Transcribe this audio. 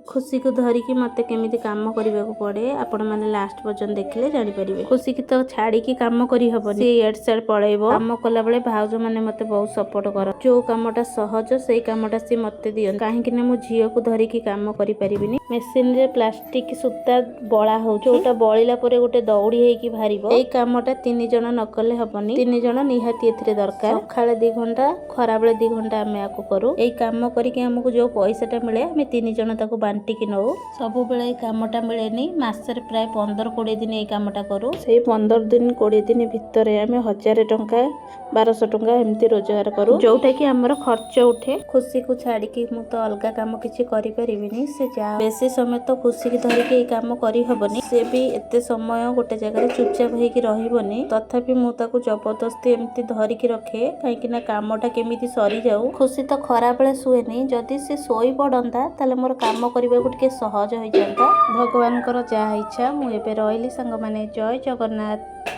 खुशी को धरिकी मते केमिति काम करने को पड़े आपण मैंने लास्ट पर्यंत देखले जानीपारे। खुशी की तो छाड़ी काम करी हबनी, एड साइड पळेइबो। काम कला बेले भाउज मैंने मते बहुत सपोर्ट कर, जो कामटा सहज से कामटा सी मते दियन, काहेकि ना मो झियो को धरिकी काम करि परिबिनी। मेसिन रे प्लास्टिक सूता बळा हो, जोटा बळिला परे गोटे दौड़ी हेकी भारिबो। एई कामटा 3 जण न कले हबनी, 3 जण निहाती एथिरे दरकार। सखाळे 2 घंटा खरा बेले 2 घंटा आमे आको करू। एई काम करिके हमकु जो पैसाटा मिले आमे 3 जण ताको बांटिकी नौ। सबु बेले एई कामटा मिलेनी, मासरे प्राय 15-20 दिन एई कामटा करू। सेई 15 दिन 20 दिन भितरे आमे 1000 टंका 1200 टंका एमती रोजगार करू, जोटा कि हमर खर्च उठे। खुशी को छाड़ी कि मु तो अलगा काम किछि करि परिबिनी, से जा बेसी समय तो खुशी की धरिके एई काम करि हबनी। से भी एते समय गोटे जगह चुपचाप हेकी रहिबनी, तथापि मु ताको जबरदस्ती एमती धरिकी रखे, काहेकि ना कामटा केमिति सरी जाऊ। खुशी तो खरा बेले सुएनी, जदि से सोई पड़ंता ताले मोर काम करबा को टिके सहज होई जांता। भगवान कर जा इच्छा। मु एबे रहिली संग माने। जय जगन्नाथ।